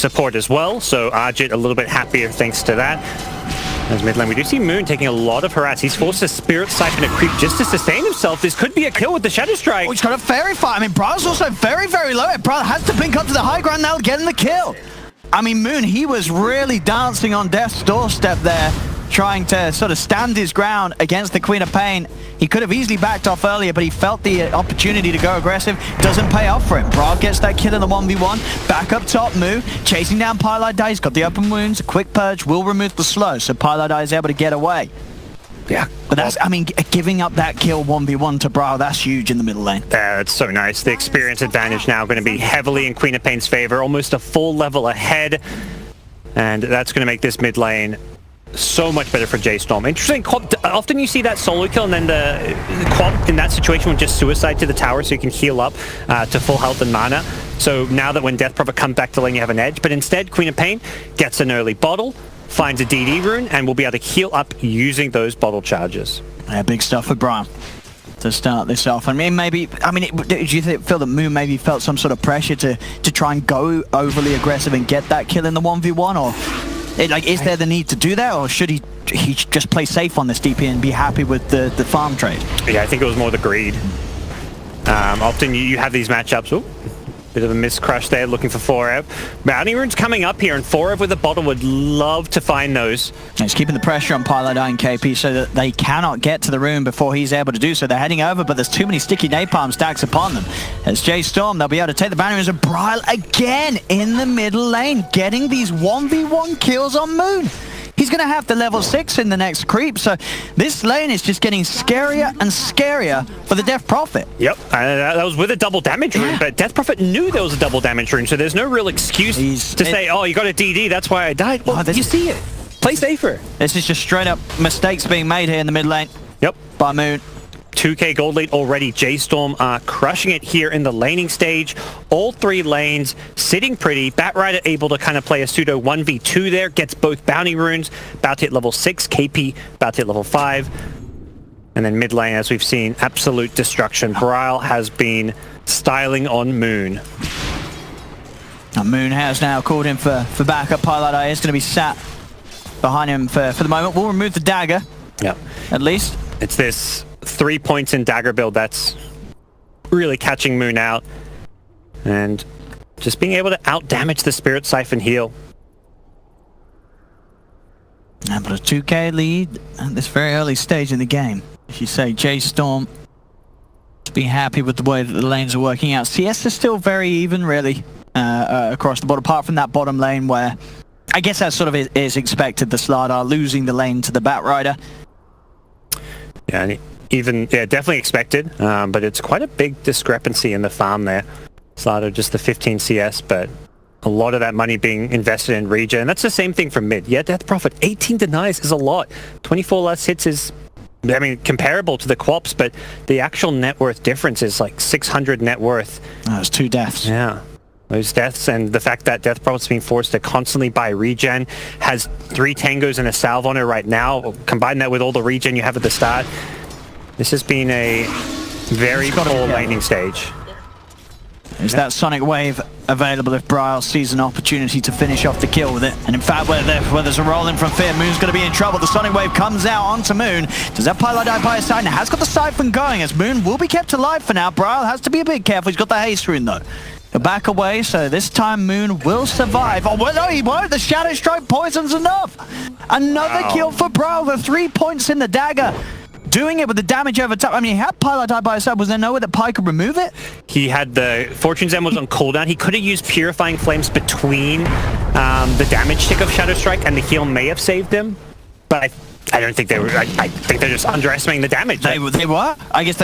support as well, so Arjit a little bit happier thanks to that. As mid lane, we do see Moon taking a lot of harass. He's forced a Spirit Siphon to creep just to sustain himself. This could be a kill with the Shadow Strike. Oh, he's got a Fairy Fire. I mean, Bra's also very, very low. Bra has to blink up to the high ground now, getting the kill. I mean, Moon, he was really dancing on death's doorstep there, trying to sort of stand his ground against the Queen of Pain. He could have easily backed off earlier, but he felt the opportunity to go aggressive. Doesn't pay off for him. Bra gets that kill in the 1v1. Back up top, Moo, chasing down Pylai. He's got the open wounds. A quick purge will remove the slow, so Pylai is able to get away. Yeah. But that's, I mean, giving up that kill 1v1 to Bra, that's huge in the middle lane. It's so nice. The experience advantage now going to be heavily in Queen of Pain's favor, almost a full level ahead. And that's going to make this mid lane so much better for J-Storm. Interesting, often you see that solo kill and then the Quap in that situation would just suicide to the tower so you can heal up to full health and mana. So now that when Death Prophet comes back to lane you have an edge, but instead Queen of Pain gets an early bottle, finds a DD rune, and will be able to heal up using those bottle charges. Yeah, big stuff for Brian to start this off. I mean, maybe, do you feel that Moon maybe felt some sort of pressure to try and go overly aggressive and get that kill in the 1v1, or like, is there the need to do that, or should he just play safe on this DP and be happy with the farm trade? Yeah, I think it was more the greed. Often you have these matchups. Ooh, bit of a miscrush there, looking for Forev. Bounty runes coming up here, and Forev with a bottle would love to find those. He's keeping the pressure on Pylai and KP so that they cannot get to the rune before he's able to do so. They're heading over, but there's too many sticky napalm stacks upon them. As J-Storm, they'll be able to take the bounty runes, and Bryle again in the middle lane, getting these 1v1 kills on Moon. He's going to have the level 6 in the next creep, so this lane is just getting scarier and scarier for the Death Prophet. Yep, that was with a double damage rune, but Death Prophet knew there was a double damage rune, so there's no real excuse to say, oh, you got a DD, that's why I died. Well, you see it. Play safer. This is just straight up mistakes being made here in the mid lane. Yep. By Moon. 2k gold lead already. J-Storm crushing it here in the laning stage. All three lanes sitting pretty. Batrider able to kind of play a pseudo 1v2 there. Gets both bounty runes. About to hit level 6. KP about to hit level 5. And then mid lane, as we've seen, absolute destruction. Bryle has been styling on Moon. And Moon has now called him for backup. Pylai is going to be sat behind him for the moment. We'll remove the dagger. Yep. At least. It's this 3 points in dagger build that's really catching Moon out, and just being able to out damage the Spirit Siphon heal. And but a 2k lead at this very early stage in the game. As you say, J-Storm to be happy with the way that the lanes are working out. CS is still very even, really, across the board, apart from that bottom lane where I guess that sort of is expected. The Slardar losing the lane to the Batrider. Yeah, and definitely expected, but it's quite a big discrepancy in the farm there. Slardar just the 15 CS, but a lot of that money being invested in regen. That's the same thing for mid. Yeah, Death Prophet, 18 denies is a lot. 24 less hits is, I mean, comparable to the Quaps, but the actual net worth difference is like 600 net worth. That's 2 deaths. Yeah. Those deaths, and the fact that Death Prophet's being forced to constantly buy regen, has 3 tangos and a salve on it right now. Combine that with all the regen you have at the start. This has been a very poor laning stage. Is that Sonic Wave available if Bryle sees an opportunity to finish off the kill with it? And in fact, where there's a roll in from Fear, Moon's going to be in trouble. The Sonic Wave comes out onto Moon. Does that Pylai die by his side? And has got the Siphon going, as Moon will be kept alive for now. Bryle has to be a bit careful. He's got the haste rune, though. He'll back away, so this time Moon will survive. Oh, well, no, he won't. The Shadow Strike poison's enough. Another kill for Bryle with 3 points in the dagger. Doing it with the damage over top. I mean, he had Pylai die by his side. Was there no way that Pi could remove it? He had the Fortune's End was on cooldown. He could have used Purifying Flames between the damage tick of Shadow Strike, and the heal may have saved him. But I don't think they were. I think they're just underestimating the damage. They were. I guess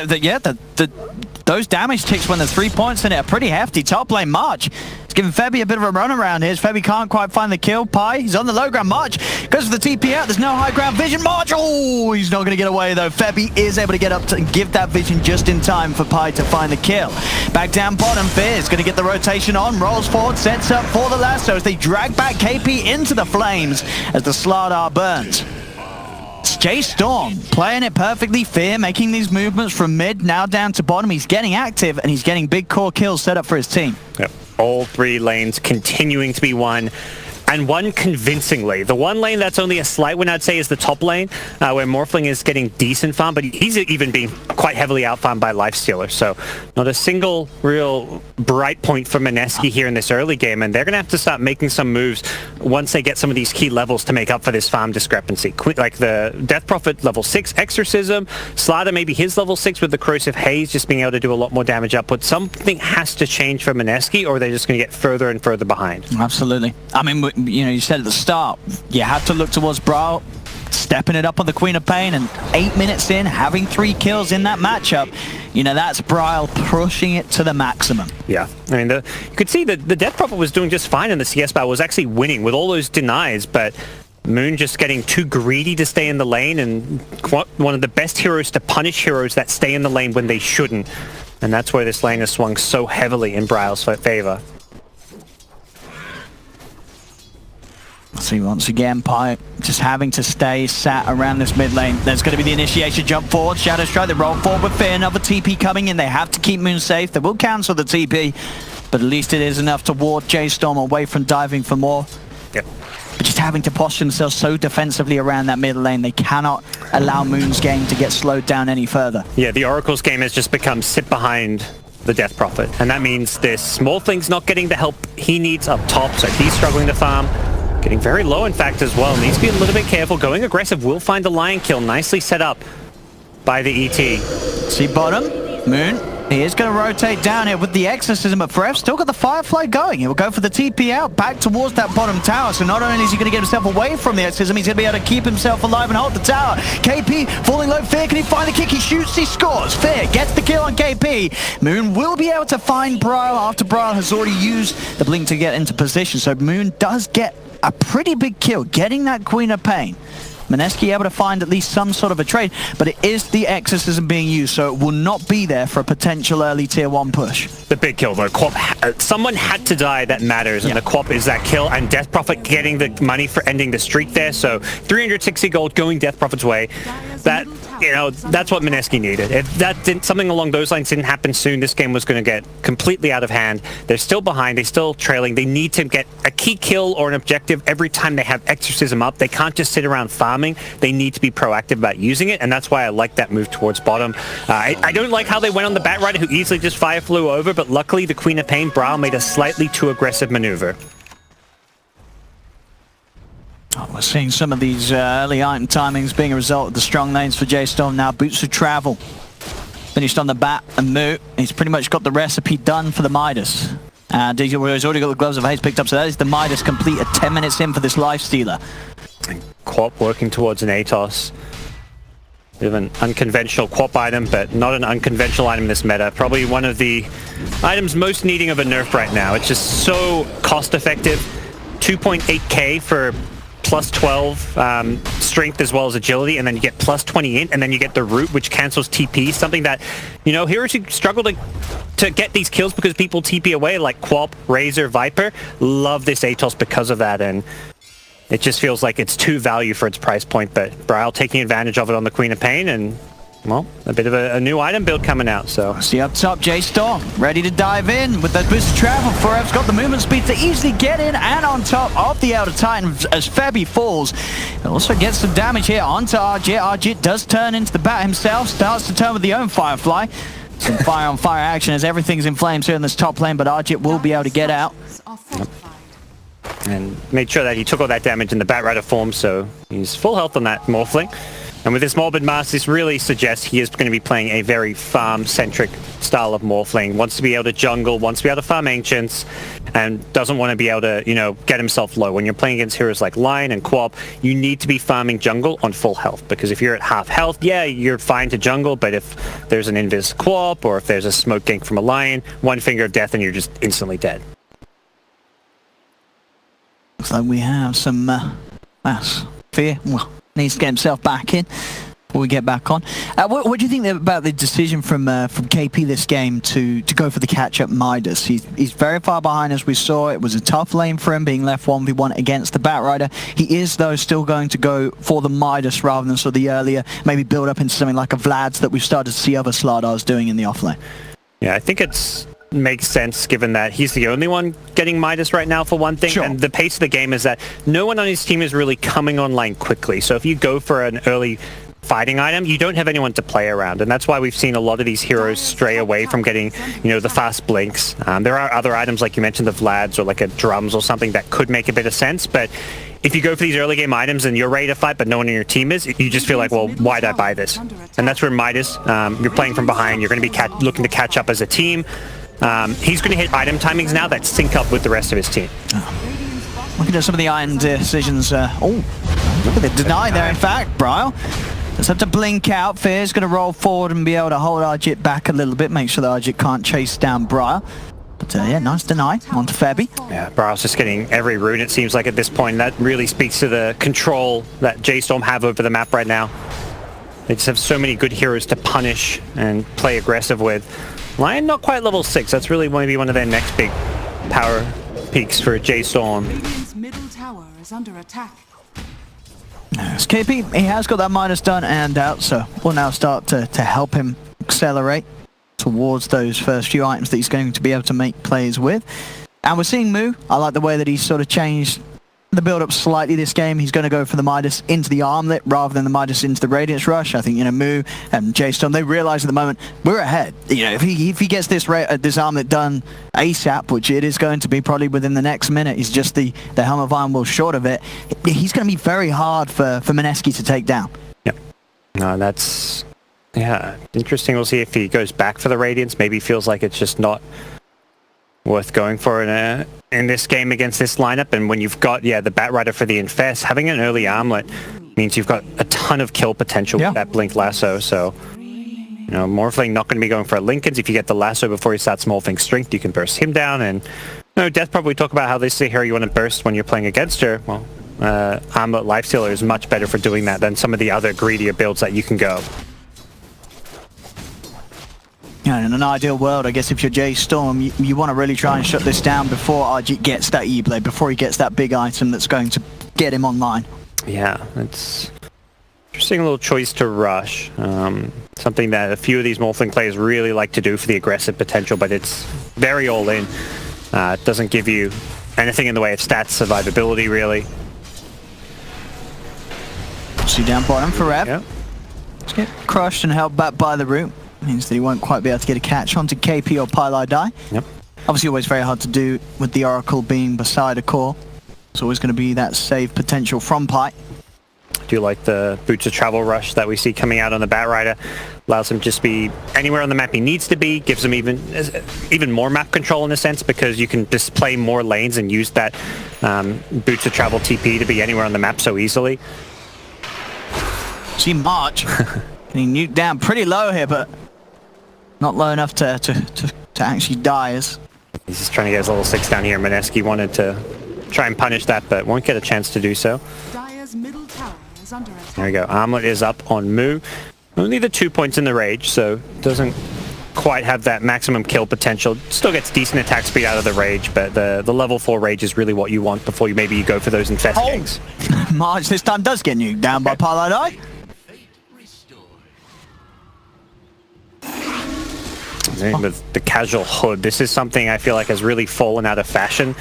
those damage ticks when there's 3 points in it are pretty hefty. Top lane March. It's giving Febby a bit of a run around here. Febby can't quite find the kill. Pi, he's on the low ground. March goes for the TP out. There's no high ground vision. March, oh, he's not going to get away though. Febby is able to get up to give that vision just in time for Pi to find the kill. Back down bottom, Fear is going to get the rotation on. Rolls forward, sets up for the lasso as they drag back KP into the flames as the Slardar burns. J-Storm playing it perfectly. Fear making these movements from mid now down to bottom. He's getting active and he's getting big core kills set up for his team. Yep. All three lanes continuing to be won, and won convincingly. The one lane that's only a slight win, I'd say, is the top lane, where Morphling is getting decent farm, but he's even being quite heavily outfarmed by Lifestealer. So not a single real bright point for Mineski here in this early game, and they're going to have to start making some moves once they get some of these key levels to make up for this farm discrepancy. Like the Death Prophet level 6 Exorcism, Slaughter maybe his level 6 with the Corrosive Haze just being able to do a lot more damage output. Something has to change for Mineski, or they're just going to get further and further behind. Absolutely. I mean, you know, you said at the start, you have to look towards Brawl, stepping it up on the Queen of Pain, and 8 minutes in, having 3 kills in that matchup, you know, that's Brawl pushing it to the maximum. Yeah, I mean, you could see that the Death Prophet was doing just fine in the CS battle, was actually winning with all those denies, but Moon just getting too greedy to stay in the lane, and one of the best heroes to punish heroes that stay in the lane when they shouldn't. And that's where this lane has swung so heavily in Brawl's favor. See, once again, Pipe just having to stay sat around this mid lane. There's going to be the initiation jump forward. Shadow Strike, they roll forward with Fear. Another TP coming in. They have to keep Moon safe. They will cancel the TP, but at least it is enough to ward J-Storm away from diving for more. Yep. But just having to posture themselves so defensively around that mid lane, they cannot allow Moon's game to get slowed down any further. Yeah, the Oracle's game has just become sit behind the Death Prophet, and that means this Morphling's not getting the help he needs up top, so he's struggling to farm. Getting very low, in fact, as well. Needs to be a little bit careful. Going aggressive will find the Lion Kill. Nicely set up by the ET. See bottom, Moon. He is going to rotate down here with the Exorcism, but Forev still got the Firefly going. He will go for the TP out, back towards that bottom tower. So not only is he going to get himself away from the Exorcism, he's going to be able to keep himself alive and hold the tower. KP falling low. Fear, can he find the kick? He shoots, he scores. Fear gets the kill on KP. Moon will be able to find Brawl after Brawl has already used the blink to get into position. So Moon does get a pretty big kill, getting that Queen of Pain. Mineski able to find at least some sort of a trade, but it is the Exorcism being used, so it will not be there for a potential early tier 1 push. The big kill though, someone had to die that matters, and the Quap is that kill, and Death Prophet getting the money for ending the streak there, so 360 gold going Death Prophet's way. That, you know, that's what Mineski needed. If that didn't, something along those lines didn't happen soon, this game was going to get completely out of hand. They're still behind, they're still trailing. They need to get a key kill or an objective every time they have Exorcism up. They can't just sit around farming. They need to be proactive about using it, and that's why I like that move towards bottom. I don't like how they went on the Batrider, who easily just fire flew over, but luckily the Queen of Pain, Brawl, made a slightly too aggressive maneuver. Oh, we're seeing some of these early item timings being a result of the strong lanes for J-Storm now. Boots of Travel finished on the Bat and Moo. He's pretty much got the recipe done for the Midas. And he's already got the Gloves of Haze picked up, so that is the Midas complete at 10 minutes in for this Lifestealer. Quap working towards an Atos. Bit of an unconventional Quap item, but not an unconventional item in this meta. Probably one of the items most needing of a nerf right now. It's just so cost effective. 2.8k for plus 12 strength as well as agility, and then you get plus 20 int, and then you get the root, which cancels TP. Something that, you know, heroes who struggle to get these kills because people TP away, like Quap, Razor, Viper, love this Atos because of that, and it just feels like it's too value for its price point. But Brawl taking advantage of it on the Queen of Pain, and well, a bit of a new item build coming out, so. See up top, J-Storm, ready to dive in with that boost of travel. Forev's got the movement speed to easily get in and on top of the Elder Titan as Febby falls. It also gets some damage here onto Arjit. Arjit does turn into the Bat himself, starts to turn with the own Firefly. Some fire on fire action as everything's in flames here in this top lane, but Arjit will be able to get out. Yep. And made sure that he took all that damage in the Batrider form, so he's full health on that Morphling. And with this Morbid Mask, this really suggests he is going to be playing a very farm-centric style of Morphling. Wants to be able to jungle, wants to be able to farm Ancients, and doesn't want to be able to, you know, get himself low. When you're playing against heroes like Lion and Quap, you need to be farming jungle on full health, because if you're at half health, yeah, you're fine to jungle, but if there's an Invis Quap, or if there's a smoke gank from a Lion, one finger of death and you're just instantly dead. Looks like we have some Fear. Well, needs to get himself back in before we get back on. What do you think about the decision from KP this game to go for the catch-up Midas? He's very far behind, as we saw. It was a tough lane for him, being left 1v1 against the Batrider. He is, though, still going to go for the Midas rather than sort of the earlier, maybe build up into something like a Vlad's that we've started to see other Slardars doing in the offlane. Yeah, I think it's makes sense given that he's the only one getting Midas right now for one thing. Sure. And the pace of the game is that no one on his team is really coming online quickly. So if you go for an early fighting item, you don't have anyone to play around, and that's why we've seen a lot of these heroes stray away from getting, you know, the fast blinks. There are other items like you mentioned, the Vlads or like a drums or something that could make a bit of sense, but if you go for these early game items and you're ready to fight but no one in your team is, you just feel like, well, why'd I buy this? And that's where Midas, you're playing from behind, you're going to be looking to catch up as a team. He's going to hit item timings now that sync up with the rest of his team. Looking at some of the item decisions. Oh, look at the deny there, in fact, Bryle. Just have to blink out. Fear's going to roll forward and be able to hold Arjit back a little bit, make sure that Arjit can't chase down Bryle. But yeah, nice deny onto Febby. Yeah, Bryle's just getting every rune, it seems like, at this point. That really speaks to the control that J-Storm have over the map right now. They just have so many good heroes to punish and play aggressive with. Lion not quite level 6. That's really maybe one of their next big power peaks for J-Storm. Radiant's middle tower is under attack. As KP, he has got that Midas done and out, so we'll now start to help him accelerate towards those first few items that he's going to be able to make plays with. And we're seeing Moo. I like the way that he's sort of changed the build-up slightly this game. He's going to go for the Midas into the armlet rather than the Midas into the Radiance Rush. I think, you know, Moo and J-Storm, they realize at the moment we're ahead. You know, if he gets this armlet done ASAP, which it is going to be probably within the next minute, he's just the Helm of Iron will short of it. He's going to be very hard for Mineski to take down. Yep. No, that's, yeah, interesting. We'll see if he goes back for the Radiance. Maybe feels like it's just not worth going for in this game against this lineup. And when you've got, yeah, the Batrider for the Infest, having an early armlet means you've got a ton of kill potential with that Blink Lasso. So, you know, Morphling not going to be going for a Linken's. If you get the Lasso before he starts Morphling Strength, you can burst him down. And, you know, Death probably talk about how this is a hero you want to burst when you're playing against her. Well, Armlet Lifestealer is much better for doing that than some of the other greedier builds that you can go. Yeah, in an ideal world, I guess if you're J-Storm, you want to really try and shut this down before Arjit gets that E-Blade, before he gets that big item that's going to get him online. Yeah, it's interesting little choice to rush. Something that a few of these Morphling players really like to do for the aggressive potential, but it's very all-in. It doesn't give you anything in the way of stats, survivability, really. See down bottom for Rev. Yep. Let's get crushed and held back by the root. Means that he won't quite be able to get a catch onto KP or Pylai Die. Yep. Obviously always very hard to do with the Oracle being beside a core. It's always going to be that save potential from Pi. Do you like the Boots of Travel rush that we see coming out on the Batrider? Allows him to just be anywhere on the map he needs to be, gives him even more map control in a sense, because you can display more lanes and use that Boots of Travel TP to be anywhere on the map so easily. See March getting nuked down pretty low here, but not low enough to actually die. He's just trying to get his level 6 down here. Mineski wanted to try and punish that, but won't get a chance to do so. Dire's middle tower is under attack. There we go. Armlet is up on Moo. Only the 2 points in the Rage, so doesn't quite have that maximum kill potential. Still gets decent attack speed out of the Rage, but the level 4 Rage is really what you want before you go for those Infest ganks. March this time does get nuked down by Pylai Die. With the casual hood, this is something I feel like has really fallen out of fashion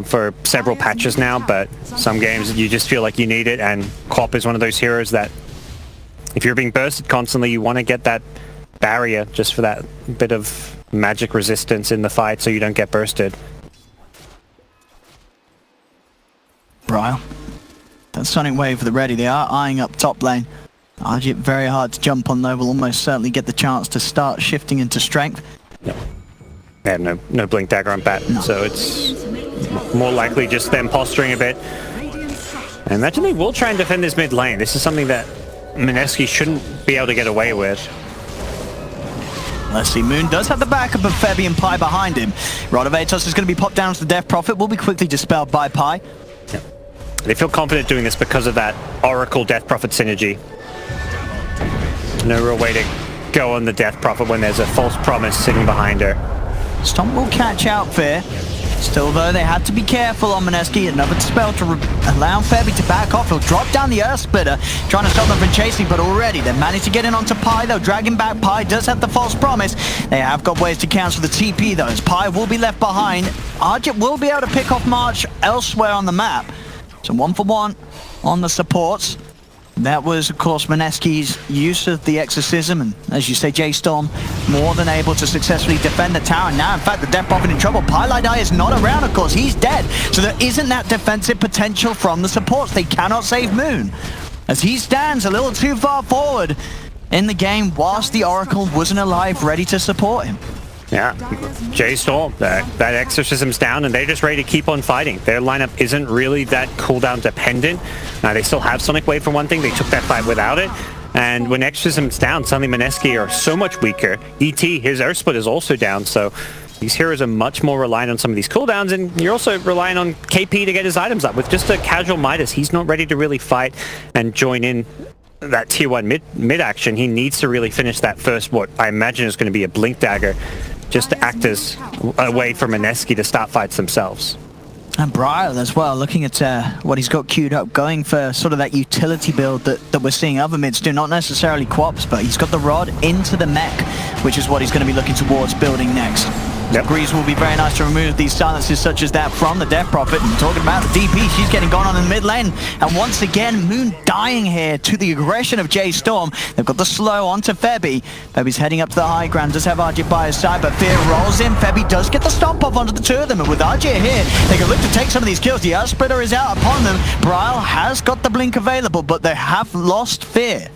for several patches now, but some games you just feel like you need it, and Quap is one of those heroes that if you're being bursted constantly, you want to get that barrier just for that bit of magic resistance in the fight so you don't get bursted. Bryle. That Sonic Wave for the ready. They are eyeing up top lane. Arjit very hard to jump on though, will almost certainly get the chance to start shifting into strength. Yep. They have no Blink Dagger on bat, so it's more likely just them posturing a bit. And imagine they will try and defend this mid lane. This is something that Mineski shouldn't be able to get away with. Let's see, Moon does have the backup of Febby and Pi behind him. Rod of Atos is going to be popped down to the Death Prophet, will be quickly dispelled by Pi. Yep. They feel confident doing this because of that Oracle Death Prophet synergy. No real way to go on the Death Prophet when there's a false promise sitting behind her. Stomp will catch out Fear. Still, though, they had to be careful on Mineski. Another spell to allow Febby to back off. He'll drop down the Earth Splitter, trying to stop them from chasing, but already they've managed to get in onto Pi. They'll drag him back. Pi does have the false promise. They have got ways to cancel the TP, though, as Pi will be left behind. Argit will be able to pick off March elsewhere on the map. So 1-for-1 on the supports. That was, of course, Mineski's use of the exorcism, and as you say, J-Storm more than able to successfully defend the tower. Now, in fact, the Death Prophet in trouble. Pylai is not around, of course. He's dead. So there isn't that defensive potential from the supports. They cannot save Moon, as he stands a little too far forward in the game whilst the Oracle wasn't alive, ready to support him. Yeah, J-Storm, that exorcism's down, and they're just ready to keep on fighting. Their lineup isn't really that cooldown dependent. They still have Sonic Wave for one thing. They took that fight without it. And when exorcism's down, suddenly Mineski are so much weaker. E.T., his Earth Split is also down, so these heroes are much more reliant on some of these cooldowns, and you're also relying on KP to get his items up. With just a casual Midas, he's not ready to really fight and join in that tier 1 mid action. He needs to really finish that first, what I imagine is going to be a Blink Dagger, just to act as a way for Mineski to start fights themselves. And Briar as well, looking at what he's got queued up, going for sort of that utility build that we're seeing other mids do, not necessarily Quops, but he's got the rod into the mech, which is what he's going to be looking towards building next. Yep. Greaves will be very nice to remove these silences such as that from the Death Prophet. And talking about the DP, she's getting gone on in the mid lane. And once again, Moon dying here to the aggression of J-Storm. They've got the slow onto Febby. Febby's heading up to the high ground, does have Argit by his side, but Fear rolls in. Febby does get the stomp off onto the two of them. And with Argit here, they can look to take some of these kills. The Earth Splitter is out upon them. Brile has got the blink available, but they have lost Fear.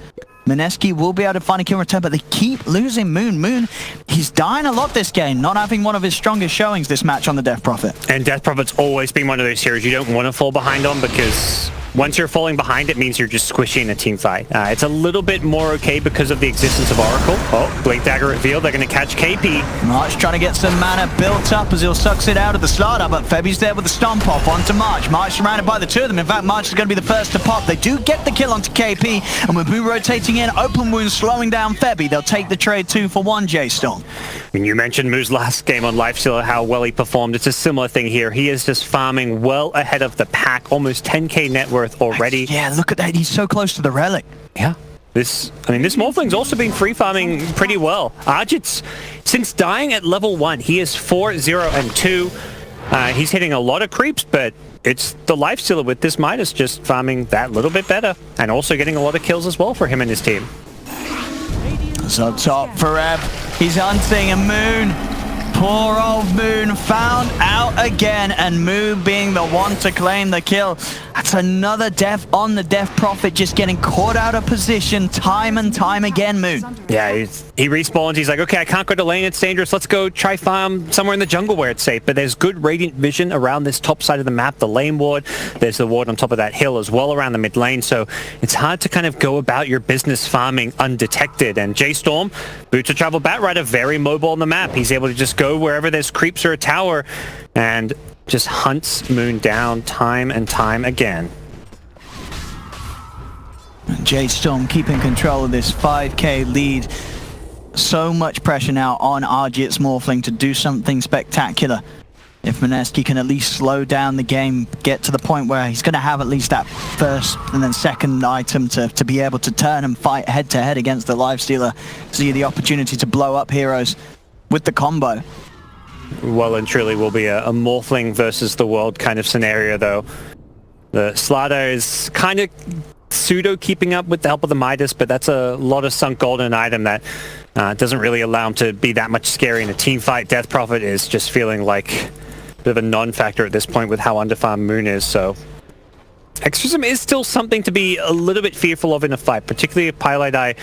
Mineski will be able to find a kill return, but they keep losing Moon. Moon, he's dying a lot this game, not having one of his strongest showings this match on the Death Prophet. And Death Prophet's always been one of those heroes you don't want to fall behind on, because once you're falling behind, it means you're just squishing a team fight. It's a little bit more okay because of the existence of Oracle. Oh, Blink Dagger revealed. They're going to catch KP. March trying to get some mana built up as he'll sucks it out of the starter, but Febby's there with the stomp off onto March. March surrounded by the two of them. In fact, March is going to be the first to pop. They do get the kill onto KP, and with Moon rotating in, open wounds slowing down Febby. They'll take the trade 2-for-1, J-Storm. When you mentioned Moo's last game on Lifestealer, how well he performed, it's a similar thing here. He is just farming well ahead of the pack, almost 10k net worth already. Yeah, look at that. He's so close to the relic. Yeah. This Morphling's also been free farming pretty well. Argit's, since dying at level 1, he is 4-0-2. He's hitting a lot of creeps, but it's the Lifestealer with this Midas just farming that little bit better, and also getting a lot of kills as well for him and his team. So top for Ebb. He's hunting a Moon. Poor old Moon found out again, and Moon being the one to claim the kill. That's another death on the Death Prophet, just getting caught out of position time and time again, Moon. Yeah, he respawns. He's like, okay, I can't go to lane. It's dangerous. Let's go try farm somewhere in the jungle where it's safe. But there's good radiant vision around this top side of the map, the lane ward. There's the ward on top of that hill as well around the mid lane. So it's hard to kind of go about your business farming undetected. And J-Storm, Boots of Travel Batrider, very mobile on the map. He's able to just go wherever there's creeps or a tower and just hunts Moon down time and time again. J-Storm keeping control of this 5k lead. So much pressure now on Argit's Morphling to do something spectacular. If Mineski can at least slow down the game, get to the point where he's going to have at least that first and then second item to be able to turn and fight head to head against the Lifestealer, see the opportunity to blow up heroes with the combo. Well and truly will be a Morphling versus the world kind of scenario, though. The Slaughter is kind of pseudo keeping up with the help of the Midas, but that's a lot of sunk gold in an item that doesn't really allow him to be that much scary in a team fight. Death Prophet is just feeling like a bit of a non-factor at this point with how underfarmed Moon is, so Exorcism is still something to be a little bit fearful of in a fight, particularly if Pylai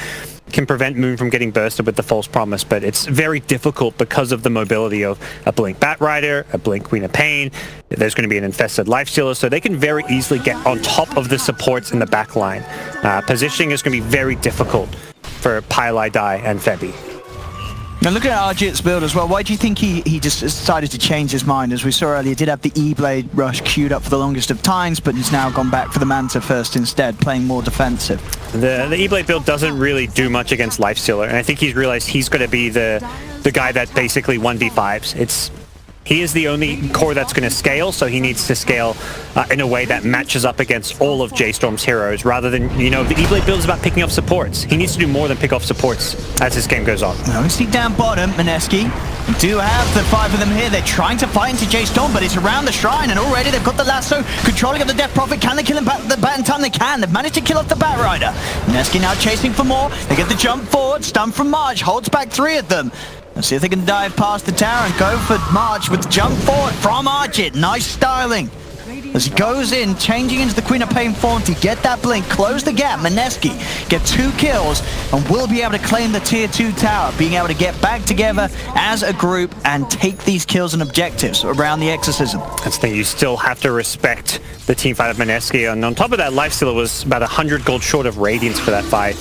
can prevent Moon from getting bursted with the false promise, but it's very difficult because of the mobility of a Blink Batrider, a Blink Queen of Pain. There's going to be an infested Lifestealer, so they can very easily get on top of the supports in the back line. Positioning is going to be very difficult for Pylai and Febby. Now look at Argit's build as well. Why do you think he just decided to change his mind? As we saw earlier, did have the E-Blade rush queued up for the longest of times, but he's now gone back for the Manta first instead, playing more defensive. The E-Blade build doesn't really do much against Lifestealer, and I think he's realized he's going to be the guy that basically 1v5s. He is the only core that's going to scale, so he needs to scale in a way that matches up against all of J-Storm's heroes, rather than, you know, the E-Blade build is about picking off supports. He needs to do more than pick off supports as this game goes on. Now we see down bottom, Mineski. We do have the 5 of them here. They're trying to fight into J-Storm, but it's around the shrine, and already they've got the lasso, controlling of the Death Prophet. Can they kill him back at the bat in time? They can. They've managed to kill off the Bat Rider. Mineski now chasing for more. They get the jump forward. Stun from March. Holds back 3 of them. Let's see if they can dive past the tower and go for March with jump forward from Archit. Nice styling. As he goes in, changing into the Queen of Pain form to get that blink, close the gap. Mineski get 2 kills and will be able to claim the tier 2 tower, being able to get back together as a group and take these kills and objectives around the Exorcism. That's the thing, you still have to respect the team fight of Mineski, and on top of that, Lifestealer was about 100 gold short of Radiance for that fight.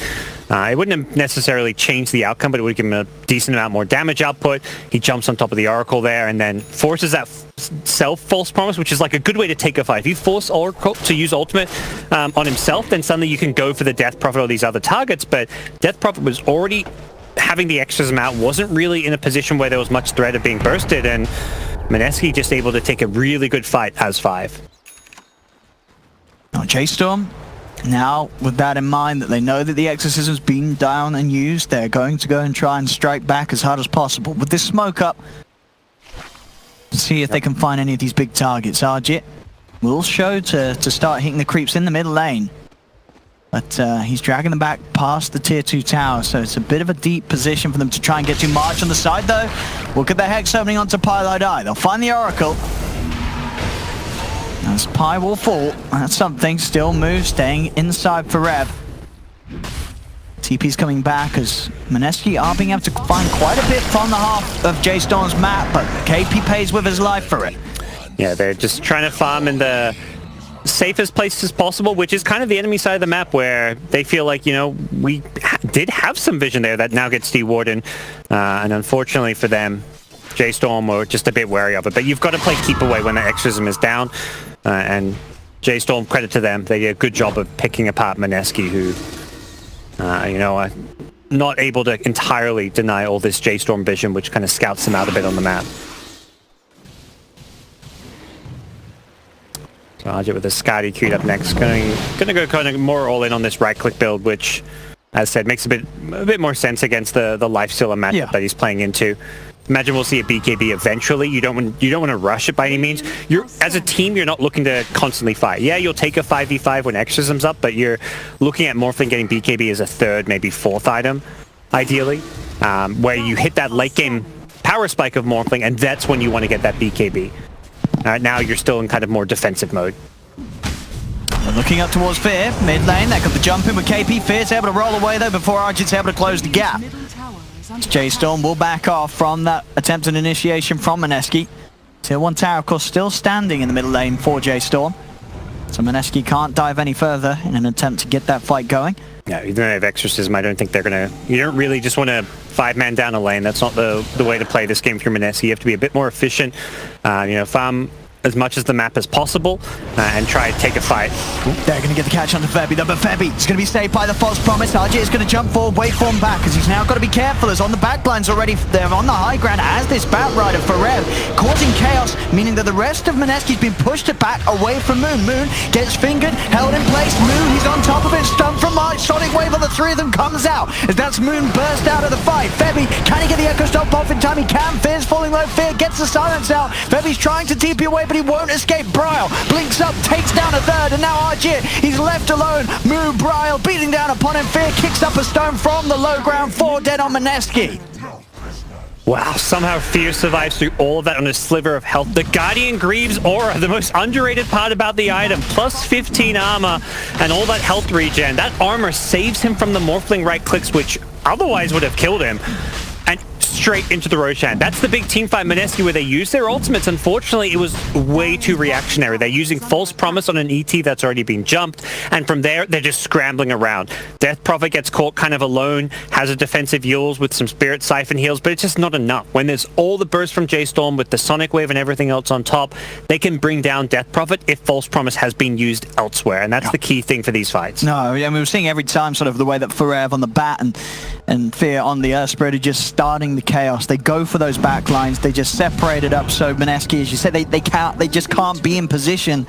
It wouldn't have necessarily changed the outcome, but it would give him a decent amount more damage output. He jumps on top of the Oracle there and then forces that self-false promise, which is like a good way to take a fight. If you force Oracle to use ultimate on himself, then suddenly you can go for the Death Prophet or these other targets, but Death Prophet was already having the Exorcism out, wasn't really in a position where there was much threat of being bursted, and Mineski just able to take a really good fight as 5. Now J-Storm, now with that in mind, that they know that the Exorcism's been down and used, they're going to go and try and strike back as hard as possible. With this smoke up, see if they can find any of these big targets. Arjit will show to start hitting the creeps in the middle lane. But he's dragging them back past the tier 2 tower, so it's a bit of a deep position for them to try and get to. March on the side though. Look at the Hex opening onto Pylite Eye. They'll find the Oracle. As Pi will fall, that's something. Still moves, staying inside for Rev. TP's coming back as Mineski are being able to find quite a bit from the half of J-Storm's map, but KP pays with his life for it. Yeah, they're just trying to farm in the safest places possible, which is kind of the enemy side of the map, where they feel like, you know, we did have some vision there that now gets de-warden, and unfortunately for them, J-Storm were just a bit wary of it. But you've got to play keep away when the Exorcism is down, and J-Storm, credit to them, they did a good job of picking apart Mineski, who, you know, are not able to entirely deny all this J-Storm vision, which kind of scouts them out a bit on the map. So Arjit with the Skadi queued up next, gonna go kind of more all in on this right-click build, which, as I said, makes a bit more sense against the Lifestealer matchup that he's playing into. Imagine we'll see a BKB eventually. You don't want to rush it by any means. As a team, you're not looking to constantly fight. Yeah, you'll take a 5v5 when Exorcism's up, but you're looking at Morphling getting BKB as a 3rd, maybe 4th item, ideally, where you hit that late game power spike of Morphling, and that's when you want to get that BKB. Now you're still in kind of more defensive mode. Looking up towards Fear, mid lane, they got the jump in with KP. Fear's able to roll away though before Arjit's able to close the gap. J-Storm will back off from that attempted initiation from Mineski. Tier 1 tower, of course, still standing in the middle lane for J-Storm. So Mineski can't dive any further in an attempt to get that fight going. Yeah, even though they have Exorcism, I don't think they're going to... You don't really just want to 5-man down a lane. That's not the way to play this game for Mineski. You have to be a bit more efficient, you know, farm as much as the map as possible, and try to take a fight. They're going to get the catch onto Febby, though, but Febby is going to be saved by the false promise. Arjit is going to jump forward, waveform back, as he's now got to be careful, as on the backlines already, they're on the high ground as this Bat Rider for Rev, causing chaos, meaning that the rest of Mineski's been pushed back away from Moon. Moon gets fingered, held in place. Moon, he's on top of it, stunned from March. Sonic Wave on the 3 of them comes out, as that's Moon burst out of the fight. Febby, can he get the Echo Stop off in time? He can. Fear's falling low. Fear gets the silence out. Febby's trying to TP away, but he won't escape. Bryle blinks up, takes down a 3rd, and now Arjit, he's left alone. Moo Bryle beating down upon him. Fear kicks up a stone from the low ground, 4 dead on Mineski. Wow, somehow Fear survives through all of that on a sliver of health. The Guardian Greaves aura, the most underrated part about the item, plus 15 armor and all that health regen. That armor saves him from the Morphling right clicks, which otherwise would have killed him. And straight into the Roshan. That's the big team fight Mineski where they use their ultimates. Unfortunately, it was way too reactionary. They're using False Promise on an ET that's already been jumped, and from there, they're just scrambling around. Death Prophet gets caught kind of alone, has a defensive Yules with some Spirit Siphon heals, but it's just not enough. When there's all the burst from J-Storm with the Sonic Wave and everything else on top, they can bring down Death Prophet if False Promise has been used elsewhere, and that's the key thing for these fights. No, I mean, we're seeing every time sort of the way that Forev on the bat, and And Fear on the Earth Spirit are just starting the chaos. They go for those back lines. They just separate it up. So Mineski, as you said, they just can't be in position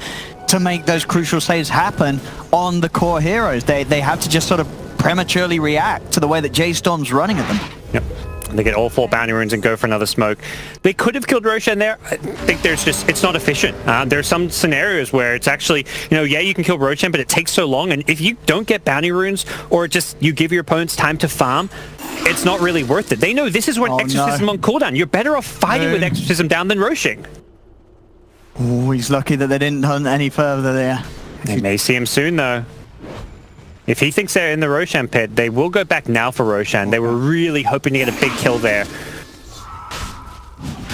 to make those crucial saves happen on the core heroes. They have to just sort of prematurely react to the way that J-Storm's running at them. Yep. They get all 4 bounty runes and go for another smoke. They could have killed Roshan there. I think it's not efficient. There's some scenarios where it's actually, yeah, you can kill Roshan, but it takes so long. And if you don't get bounty runes or just you give your opponents time to farm, it's not really worth it. They know this is when Exorcism on cooldown. You're better off fighting with Exorcism down than Roshing. Oh, he's lucky that they didn't hunt any further there. They may see him soon, though. If he thinks they're in the Roshan pit, they will go back now for Roshan. They were really hoping to get a big kill there.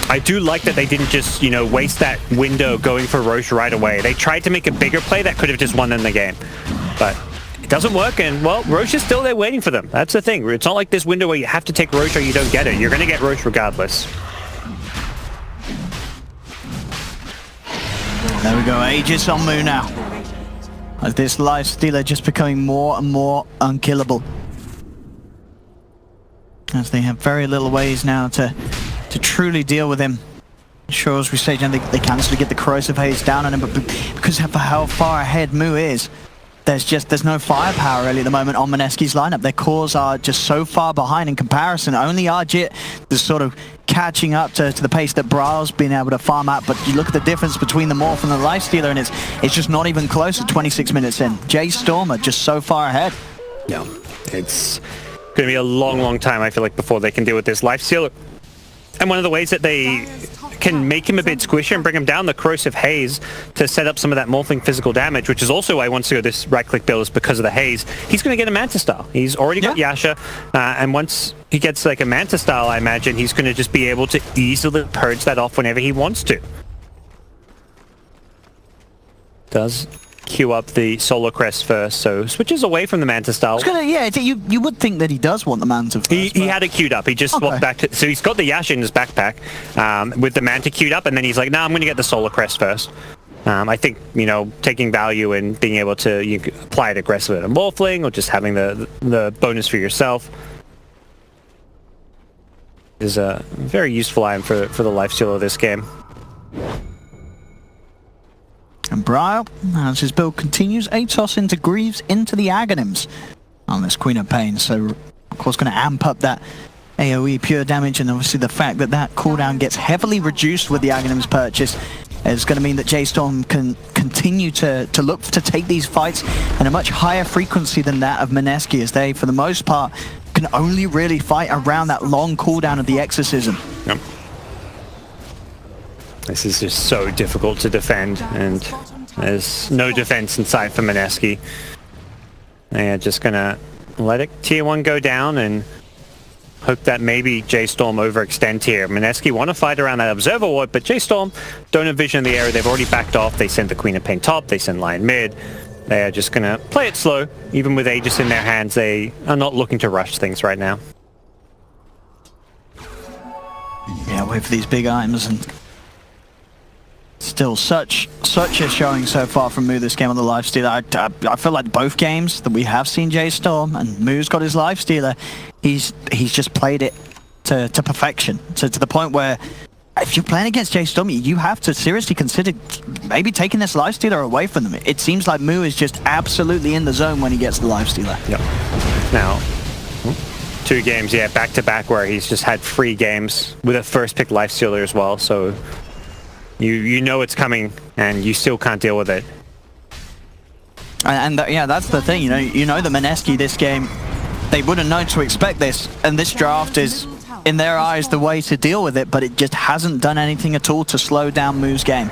I do like that they didn't just, waste that window going for Rosh right away. They tried to make a bigger play that could have just won them the game. But it doesn't work, and, well, Rosh is still there waiting for them. That's the thing. It's not like this window where you have to take Rosh or you don't get it. You're going to get Rosh regardless. There we go. Aegis on Mu now. As this life stealer just becoming more and more unkillable. As they have very little ways now to truly deal with him. Sure, as we say, they can sort of get the corrosive haze down on him, but because of how far ahead Mu is, there's no firepower really at the moment on Mineski's lineup. Their cores are just so far behind in comparison. Only Arjit is sort of catching up to the pace that Brail's been able to farm at, but you look at the difference between the Morph and the Lifestealer, and it's just not even close at 26 minutes in. J-Storm are just so far ahead. Yeah, it's going to be a long time, I feel like, before they can deal with this Lifestealer. And one of the ways that they can make him a bit squishy and bring him down the corrosive haze to set up some of that morphling physical damage, which is also why he wants to go this right-click build, is because of the haze. He's going to get a Manta Style. He's already got Yasha, and once he gets like a Manta Style, I imagine he's going to just be able to easily purge that off whenever he wants to. Does queue up the Solar Crest first, so switches away from the Manta Style. You would think that he does want the Manta first. He had it queued up. He just swapped back to... So he's got the Yasha in his backpack with the Manta queued up, and then he's like, nah, I'm going to get the Solar Crest first. I think, taking value and being able to apply it aggressively on Morphling or just having the bonus for yourself is a very useful item for the Lifestealer of this game. And Braille, as his build continues, Atos into Greaves into the Aghanims on this Queen of Pain. So, of course, going to amp up that AoE pure damage, and obviously the fact that cooldown gets heavily reduced with the Aghanims purchase is going to mean that J-Storm can continue to look to take these fights at a much higher frequency than that of Mineski, as they, for the most part, can only really fight around that long cooldown of the Exorcism. Yep. This is just so difficult to defend, and there's no defense in sight for Mineski. They are just going to let it tier 1 go down and hope that maybe J-Storm overextend here. Mineski want to fight around that Observer Ward, but J-Storm don't envision the area. They've already backed off. They send the Queen of Pain top. They send Lion mid. They are just going to play it slow. Even with Aegis in their hands, they are not looking to rush things right now. Yeah, wait for these big items, and still such a showing so far from Mu this game on the Lifestealer. I feel like both games that we have seen J-Storm and Mu's got his Lifestealer, he's just played it to perfection, to the point where if you're playing against J-Storm, you have to seriously consider maybe taking this Lifestealer away from them. It seems like Mu is just absolutely in the zone when he gets the Lifestealer. Yep. Now, 2 games, back to back, where he's just had free games with a first pick Lifestealer as well, so you know it's coming, and you still can't deal with it. And that's the thing. You know the Mineski this game, they wouldn't know to expect this, and this draft is, in their eyes, the way to deal with it. But it just hasn't done anything at all to slow down Mu's game.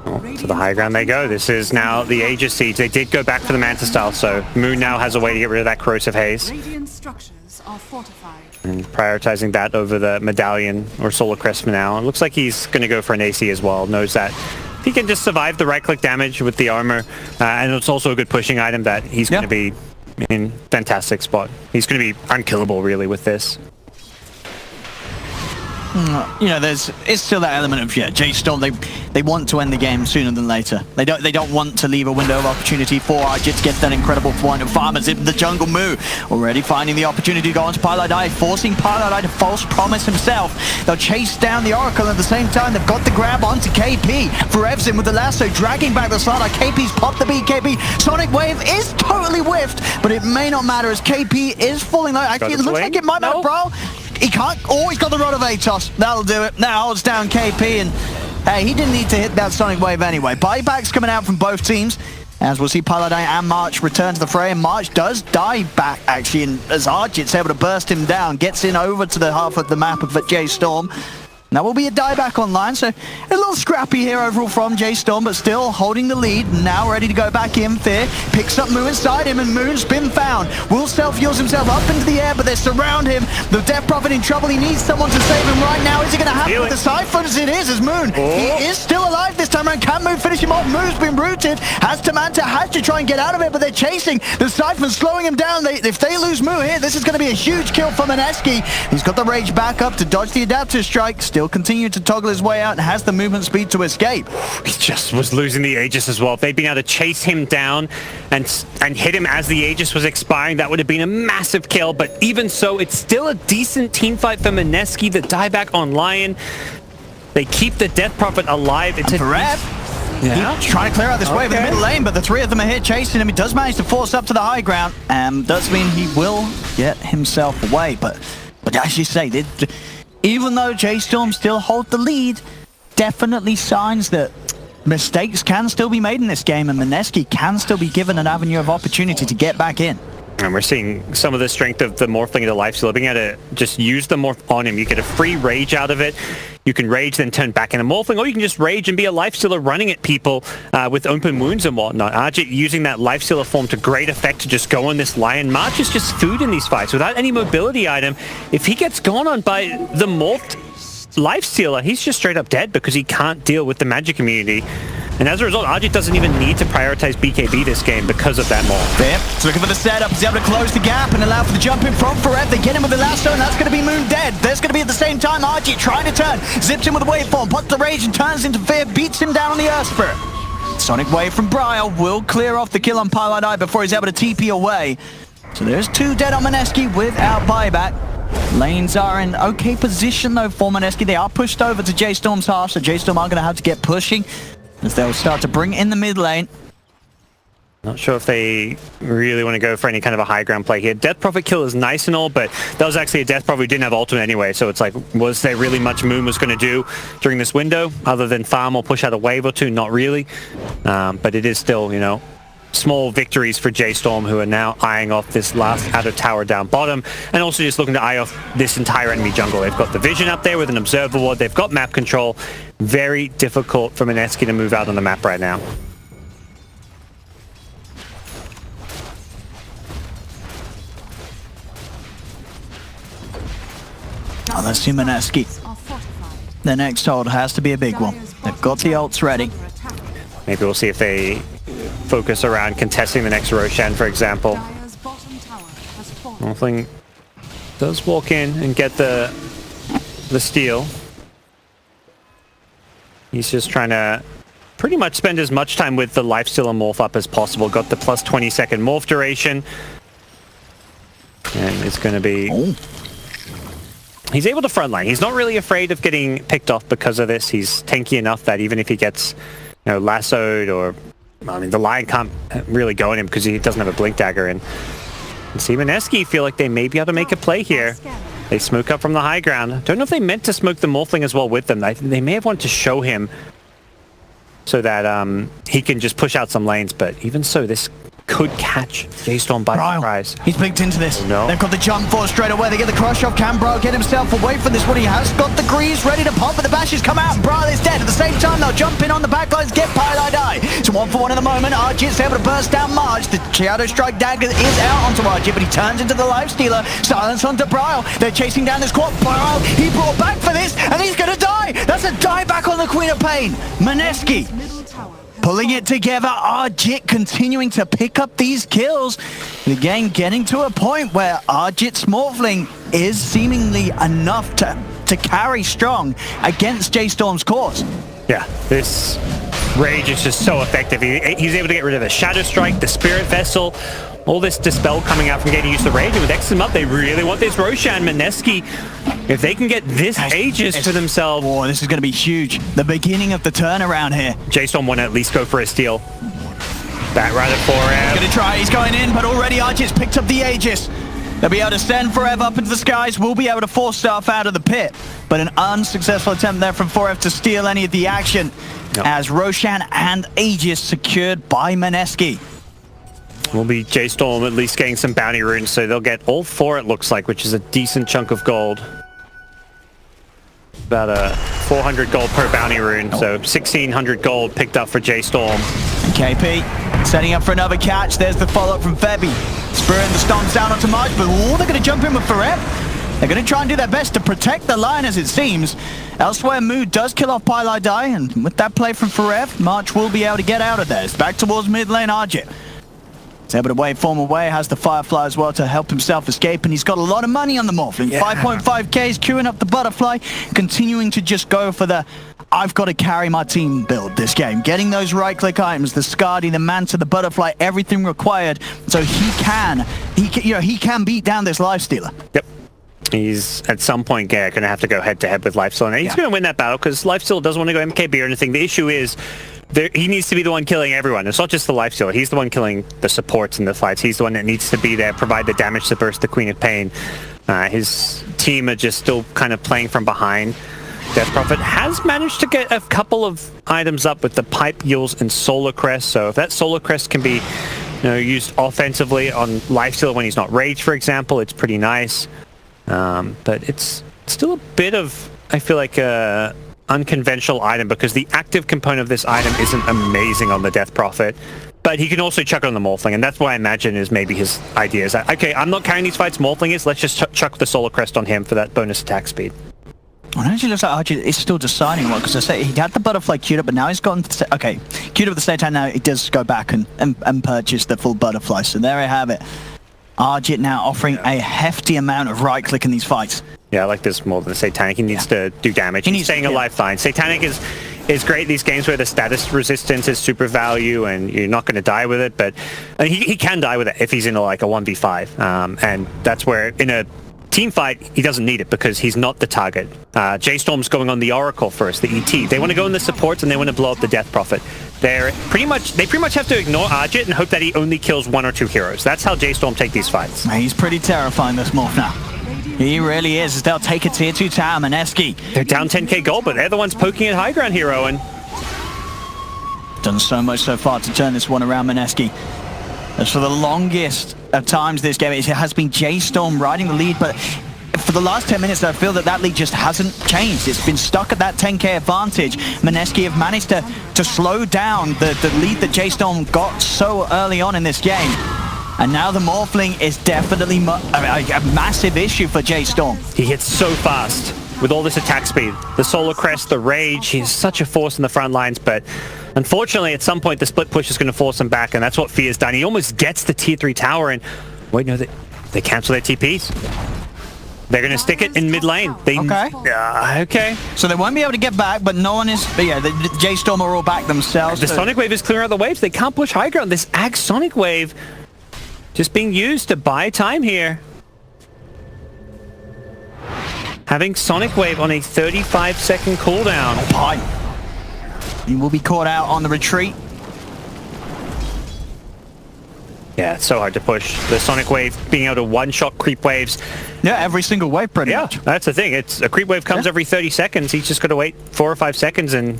Well, to the high ground they go. This is now the Aegis Siege. They did go back for the Manta Style, so Mu now has a way to get rid of that corrosive haze. Radiant structures are fortified. And prioritizing that over the Medallion or Solar Crest for now. It looks like he's going to go for an AC as well. Knows that he can just survive the right-click damage with the armor. And it's also a good pushing item that he's going to be in fantastic spot. He's going to be unkillable, really, with this. You know, it's still that element of, yeah, Jay Storm, they want to end the game sooner than later. They don't want to leave a window of opportunity for RJ to get that incredible point of farmers in the jungle. Moo already finding the opportunity to go onto Piladai, forcing Piladai to false promise himself. They'll chase down the Oracle, and at the same time they've got the grab onto KP. Ferev's in with the lasso, dragging back the Slardar. KP's popped the BKB. Sonic Wave is totally whiffed, but it may not matter as KP is falling low. Actually, it looks like it might matter, bro. He can't. Oh, he's got the Rod of Atos. That'll do it. Now holds down KP, and hey, he didn't need to hit that Sonic Wave anyway. Buybacks coming out from both teams, as we'll see Paladin and March return to the fray, and March does die back, actually, and as Arjit's able to burst him down, gets in over to the half of the map of Jay Storm. That will be a dieback online, so a little scrappy here overall from Jay Storm, but still holding the lead. Now ready to go back in. Fear picks up Moo inside him, and Moon's been found. Will self-heals himself up into the air, but they surround him. The Death Prophet in trouble. He needs someone to save him right now. Is he going to have it with the Siphons? It is, as Moon. He is still alive this time around. Can Moon finish him off? Moon's been rooted. Has to try and get out of it, but they're chasing. The Siphons slowing him down. If they lose Moo here, this is going to be a huge kill for Mineski. He's got the rage back up to dodge the adaptive strike. Still continuing to toggle his way out and has the movement speed to escape. He just was losing the Aegis as well. If they'd been able to chase him down and hit him as the Aegis was expiring, that would have been a massive kill. But even so, it's still a decent team fight for Mineski. The dieback on Lion. They keep the Death Prophet alive. It's He's trying to clear out this wave in the middle lane, but the three of them are here chasing him. He does manage to force up to the high ground, and does mean he will get himself away. But as you say, even though Jay Storm still hold the lead, definitely signs that mistakes can still be made in this game, and Mineski can still be given an avenue of opportunity to get back in. And we're seeing some of the strength of the Morphling and the Lifesteal. Being able to just use the Morph on him. You get a free Rage out of it. You can Rage, then turn back into Morphling, or you can just Rage and be a Lifestealer running at people with open wounds and whatnot. Arjit using that Lifestealer form to great effect to just go on this Lion. March is just food in these fights. Without any mobility item, if he gets gone on by the Morphed Lifestealer, he's just straight up dead because he can't deal with the magic immunity. And as a result, Arjit doesn't even need to prioritize BKB this game because of that morph. Yep, he's looking for the setup. He's able to close the gap and allow for the jump in from Ferev. They get him with the lasso, and that's going to be Moon dead. There's going to be at the same time Arjit trying to turn. Zips him with a waveform, puts the rage and turns into Fear, beats him down on the Earth Spirit. Sonic Wave from Briar will clear off the kill on Piladai before he's able to TP away. So there's two dead on Mineski without buyback. Lanes are in okay position though for Mineski. They are pushed over to Jay Storm's half, so Jay Storm are going to have to get pushing as they'll start to bring in the mid lane. Not sure if they really want to go for any kind of a high ground play here. Death Prophet kill is nice and all, but that was actually a Death Prophet who didn't have ultimate anyway, so it's like, was there really much Moon was going to do during this window other than farm or push out a wave or two? Not really. But it is still, you know, small victories for Jay Storm, who are now eyeing off this last outer tower down bottom, and also just looking to eye off this entire enemy jungle. They've got the vision up there with an observer ward. They've got map control. Very difficult for Mineski to move out on the map right now. Oh, let's see Mineski. The next hold has to be a big one. They've got the ults ready. Maybe we'll see if they focus around contesting the next Roshan, for example. Morphling does walk in and get the steal. He's just trying to pretty much spend as much time with the Lifesteal and Morph up as possible. Got the plus 20-second Morph duration. And it's going to be... Oh. He's able to frontline. He's not really afraid of getting picked off because of this. He's tanky enough that even if he gets, you know, lassoed or... I mean, the Lion can't really go on him because he doesn't have a Blink Dagger. And see Mineski feel like they may be able to make a play here. They smoke up from the high ground. Don't know if they meant to smoke the Morphling as well with them. They may have wanted to show him so that he can just push out some lanes. But even so, this could catch Jay Storm by surprise. He's picked into this. Oh, no. They've got the jump force straight away. They get the crush off. Can Bro get himself away from this one? He has got the grease ready to pop, but the bashes come out. Bro is dead. At the same time, they'll jump in on the backlines, get die. It's 1-for-1 at the moment. Arjit's able to burst down March. The Shadow Strike dagger is out onto Arjit, but he turns into the Lifestealer. Silence onto Brile. They're chasing down this quad. Brile, he brought back for this, and he's going to die. That's a die back on the Queen of Pain. Mineski pulling it together. Arjit continuing to pick up these kills. The game getting to a point where Arjit's Morphling is seemingly enough to to carry strong against J-Storm's cores. Yeah, this Rage is just so effective. He's able to get rid of the Shadow Strike, the Spirit Vessel, all this Dispel coming out from getting used to Rage. And with X'em up, they really want this Roshan. Mineski, if they can get this Aegis for themselves. Oh, this is going to be huge. The beginning of the turnaround here. J-Storm want to at least go for a steal. Batrider He's going to try, he's going in, but already Archit's picked up the Aegis. They'll be able to send Forever up into the skies. We'll be able to force Staff out of the pit. But an unsuccessful attempt there from Forever to steal any of the action. Yep. As Roshan and Aegis secured by Mineski. Will be J-Storm at least getting some bounty runes, so they'll get all 4 it looks like, which is a decent chunk of gold. About a 400 gold per bounty rune, so 1600 gold picked up for J-Storm. KP setting up for another catch. There's the follow-up from Febby. Spurring the stomps down onto March, but they're going to jump in with Forever. They're going to try and do their best to protect the line, as it seems. Elsewhere, Mood does kill off Pylai Die, and with that play from Forever, March will be able to get out of there. It's back towards mid lane Arjit. He's able to wave form away, has the Firefly as well to help himself escape, and he's got a lot of money on the Morphling. Yeah. 5.5k is queuing up the Butterfly, continuing to just go for the I've got to carry my team build this game. Getting those right-click items, the Skadi, the Manta, the Butterfly, everything required, so he can beat down this Lifestealer. Yep. He's at some point going to have to go head-to-head with Lifestealer, and he's going to win that battle because Lifestealer doesn't want to go MKB or anything. The issue is he needs to be the one killing everyone. It's not just the Lifestealer. He's the one killing the supports in the fights. He's the one that needs to be there, provide the damage to burst the Queen of Pain. His team are just still kind of playing from behind. Death Prophet has managed to get a couple of items up with the Pipe Yules and Solar Crest, so if that Solar Crest can be used offensively on Lifestealer when he's not Rage, for example, it's pretty nice. But it's still a bit of, I feel like, unconventional item because the active component of this item isn't amazing on the Death Prophet, but he can also chuck it on the Morphling, and that's what I imagine is maybe his idea is that, okay, I'm not carrying these fights, Morphling is, let's just chuck the Solar Crest on him for that bonus attack speed. Well, it actually looks like Archie is still deciding what, because I say he had the Butterfly queued up, but now he's gone to okay, queued up at the same time. Now he does go back and purchase the full Butterfly, so there I have it. Arjit now offering a hefty amount of right-click in these fights. Yeah, I like this more than Satanic. He needs to do damage. He's staying alive fine. Satanic is great in these games where the status resistance is super value and you're not going to die with it, but he can die with it if he's in like a 1v5. And that's where in a team fight, he doesn't need it because he's not the target. J-Storm's going on the Oracle first, the ET. They want to go in the supports and they want to blow up the Death Prophet. They pretty much have to ignore Arjit and hope that he only kills 1 or 2 heroes. That's how J-Storm take these fights. He's pretty terrifying, this Morph now. He really is, as they'll take a tier 2 tower, Mineski. They're down 10k gold, but they're the ones poking at high ground here, Owen. Done so much so far to turn this one around, Mineski. As for the longest of times this game, it has been J-Storm riding the lead, but for the last 10 minutes, I feel that lead just hasn't changed. It's been stuck at that 10k advantage. Mineski have managed to slow down the lead that J-Storm got so early on in this game. And now the Morphling is definitely a massive issue for J-Storm. He hits so fast with all this attack speed. The Solar Crest, the Rage, he's such a force in the front lines, but unfortunately at some point the split push is going to force him back, and that's what Fear's done. He almost gets the tier 3 tower, and wait, no, they cancel their TPs. They're going to stick it in mid lane. Okay. So they won't be able to get back, but no one is... But yeah, the J-Storm are all back themselves. The Sonic Wave is clearing out the waves. They can't push high ground. This Ag Sonic Wave just being used to buy time here. Having Sonic Wave on a 35-second cooldown. He will be caught out on the retreat. Yeah, it's so hard to push. The Sonic Wave being able to one-shot creep waves. Yeah, every single wave pretty much. Yeah, that's the thing. It's a creep wave comes every 30 seconds. He's just got to wait 4 or 5 seconds and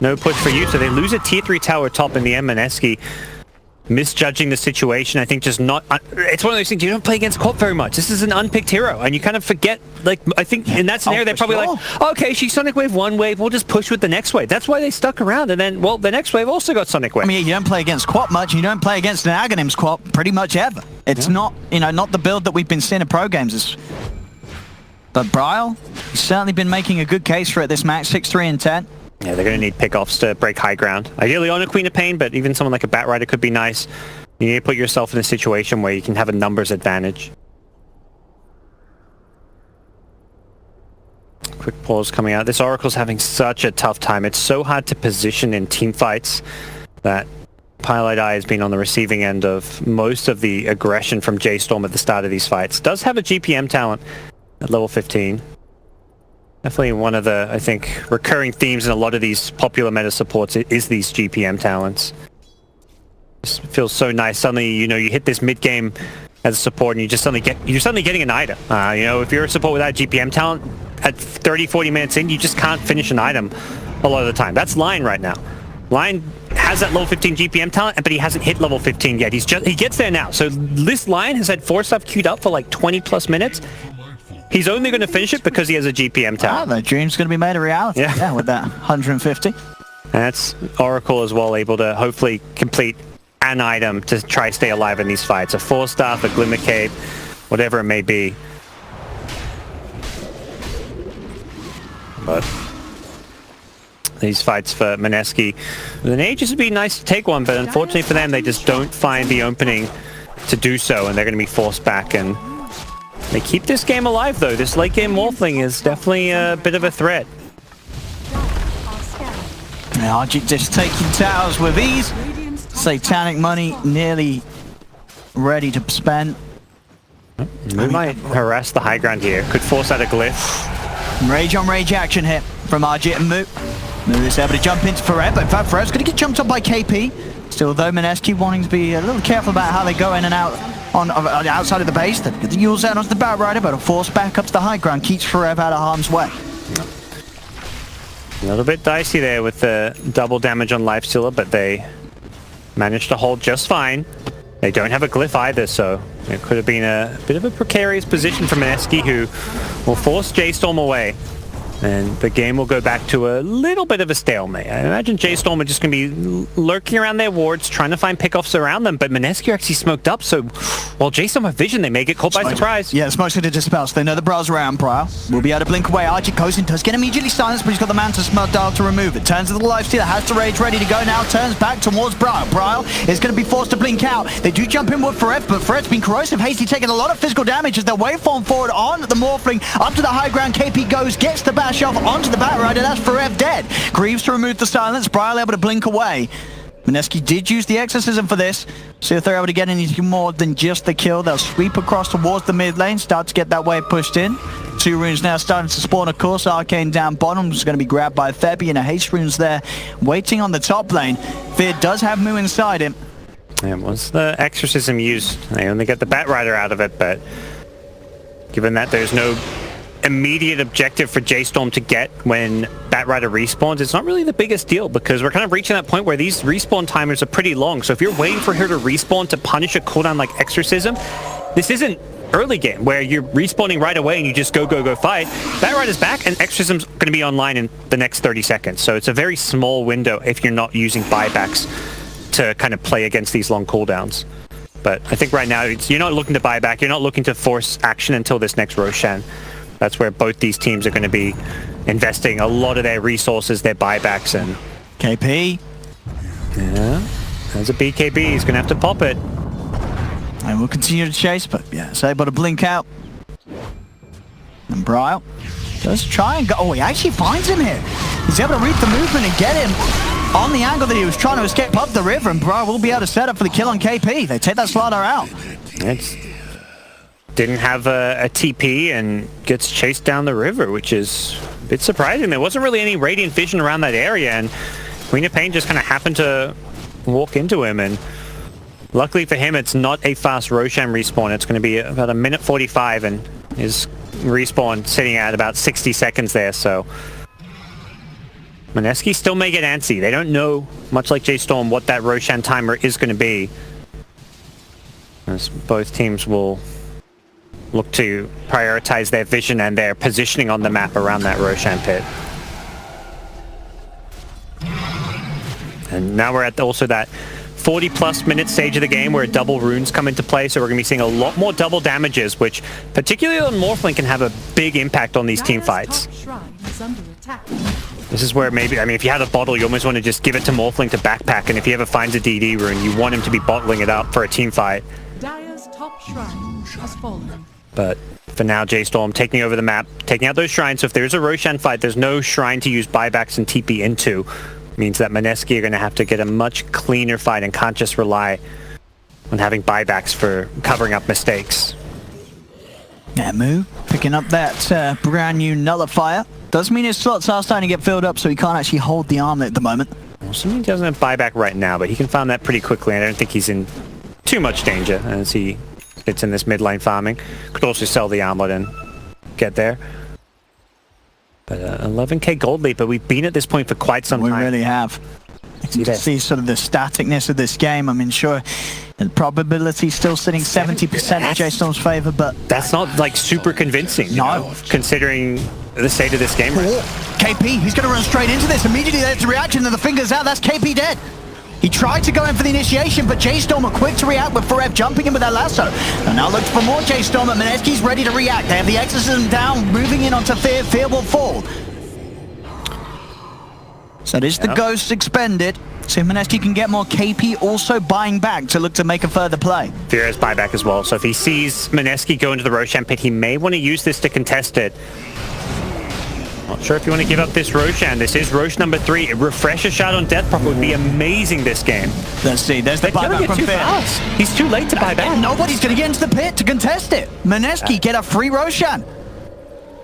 no push for you. So they lose a tier 3 tower top in the end. Mineski misjudging the situation. I think just not... it's one of those things, you don't play against Corp very much. This is an unpicked hero, and you kind of forget, like, I think in that scenario, they're probably like, okay, she's Sonic Wave 1 wave, we'll just push with the next wave. That's why they stuck around, and then, well, the next wave also got Sonic Wave. I mean, you don't play against Quap much, you don't play against an Aghanim's Quap pretty much ever. It's not, not the build that we've been seeing in pro games. But Bryle, he's certainly been making a good case for it this match, 6-3 and 10. Yeah, they're going to need pickoffs to break high ground. Ideally on a Queen of Pain, but even someone like a Batrider could be nice. You need to put yourself in a situation where you can have a numbers advantage. quick pause coming out. This Oracle's having such a tough time. It's so hard to position in team fights that Pilot Eye has been on the receiving end of most of the aggression from J-Storm at the start of these fights. Does have a GPM talent at level 15. Definitely one of the, I think, recurring themes in a lot of these popular meta supports is these GPM talents. It feels so nice. Suddenly, you know, you hit this mid-game as a support and you're suddenly getting an item. You know, if you're a support without GPM talent, at 30-40 minutes in, you just can't finish an item a lot of the time. That's Lion right now. Lion has that level 15 GPM talent, but he hasn't hit level 15 yet. He gets there now. So this Lion has had 4 stuff queued up for like 20 plus minutes. He's only going to finish it because he has a GPM talent. The dream's going to be made a reality. Yeah, with that 150. And that's Oracle as well, able to hopefully complete an item to try stay alive in these fights. A 4-staff, a Glimmer Cape, whatever it may be. But these fights for Mineski, with an Aegis would be nice to take one, but unfortunately for them, they just don't find the opening to do so, and they're going to be forced back. And they keep this game alive, though. This late game Morphling is definitely a bit of a threat. Arjit just taking towers with ease. Satanic money nearly ready to spend. We might harass the high ground here. Could force out a glyph. Rage on rage action here from Arjit and Moot. Moot is able to jump into Forev, but in fact Forev's going to get jumped up by KP. Still though, Mineski wanting to be a little careful about how they go in and out on outside of the base. They get the Yules out onto the Batrider, but a force back up to the high ground keeps Forev out of harm's way. A little bit dicey there with the double damage on Lifestealer, but they managed to hold just fine. They don't have a glyph either, so it could have been a bit of a precarious position for Mineski, who will force J-Storm away. And the game will go back to a little bit of a stalemate. I imagine J-Storm are just going to be lurking around their wards, trying to find pickoffs around them, but Mineski are actually smoked up, so while J-Storm have vision, they may get caught by surprise. Yeah, Smoke's going to dispel, so they know the Brow's around. Briar will be able to blink away. Arjit goes in, does get immediately silenced, but he's got the Manta Smelt dial to remove it. Turns to the Lifestealer, has the Rage ready to go now, turns back towards Briar. Briar is going to be forced to blink out. They do jump in with Forev, but Forev's been corrosive. Hasty taking a lot of physical damage as their waveform forward on the Morphling. Up to the high ground, KP goes, gets the bash off onto the Batrider, that's Forev dead. Greaves to remove the silence, Briar able to blink away. Mineski did use the exorcism for this. See if they're able to get anything more than just the kill. They'll sweep across towards the mid lane, start to get that wave pushed in. 2 runes now starting to spawn, of course. Arcane down bottom is going to be grabbed by Febi, and a haste runes there waiting on the top lane. Fear does have Moo inside him. And once the exorcism used, they only get the Batrider out of it, but given that there's no immediate objective for J-Storm to get when Batrider respawns, it's not really the biggest deal, because we're kind of reaching that point where these respawn timers are pretty long. So if you're waiting for her to respawn to punish a cooldown like Exorcism, this isn't early game where you're respawning right away and you just go fight. Batrider's back and Exorcism's going to be online in the next 30 seconds. So it's a very small window if you're not using buybacks to kind of play against these long cooldowns. But I think right now you're not looking to buy back, you're not looking to force action until this next Roshan. That's where both these teams are going to be investing a lot of their resources, their buybacks, and KP. Yeah, there's a BKB. He's going to have to pop it. And we'll continue to chase, but yeah, it's able to blink out. And Briar does try and go. Oh, he actually finds him here. He's able to read the movement and get him on the angle that he was trying to escape up the river, and Briar will be able to set up for the kill on KP. They take that Slider out. Didn't have a TP and gets chased down the river, which is a bit surprising. There wasn't really any Radiant Vision around that area, and Queen of Pain just kind of happened to walk into him, and luckily for him, it's not a fast Roshan respawn. It's going to be about 1:45, and his respawn sitting at about 60 seconds there, so Mineski still may get antsy. They don't know, much like J-Storm, what that Roshan timer is going to be, as both teams will look to prioritize their vision and their positioning on the map around that Roshan pit. And now we're at also that 40+ minute stage of the game where double runes come into play, so we're going to be seeing a lot more double damages, which particularly on Morphling can have a big impact on these team fights. This is where maybe, I mean, if you had a bottle, you almost want to just give it to Morphling to backpack, and if he ever finds a DD rune, you want him to be bottling it up for a team fight. Dire's top shrine has fallen. But for now, J-Storm taking over the map, taking out those shrines. So if there's a Roshan fight, there's no shrine to use buybacks and TP into. Means that Mineski are going to have to get a much cleaner fight and can't just rely on having buybacks for covering up mistakes. Yeah, Moo picking up that brand new nullifier. Does mean his slots are starting to get filled up, so he can't actually hold the armlet at the moment. So he doesn't have buyback right now, but he can farm that pretty quickly. I don't think he's in too much danger as he sits in this mid lane farming. Could also sell the armlet and get there. But 11k gold lead, but we've been at this point for quite some time. We really have. You can see sort of the staticness of this game. I mean, sure, the probability still sitting 70% in J-Storm's favor, but that's not like super convincing. You know, considering the state of this game. Right? KP, he's going to run straight into this. Immediately there's a reaction and the fingers out. That's KP dead. He tried to go in for the initiation, but J-Storm are quick to react with Forev jumping in with that lasso. And now looks for more J-Storm, and Mineski's ready to react. They have the exorcism down, moving in onto Fear. Fear will fall. So this is the Ghost expended. So Mineski can get more. KP also buying back to look to make a further play. Fear has buyback as well. So if he sees Mineski go into the Roshan pit, he may want to use this to contest it. Not sure if you want to give up this Roshan. This is Rosh number 3. A refresher shot on Death Prophet would be amazing this game. Let's see. There's the buyback from Fear. He's too late to buy back. Nobody's going to get into the pit to contest it. Mineski get a free Roshan.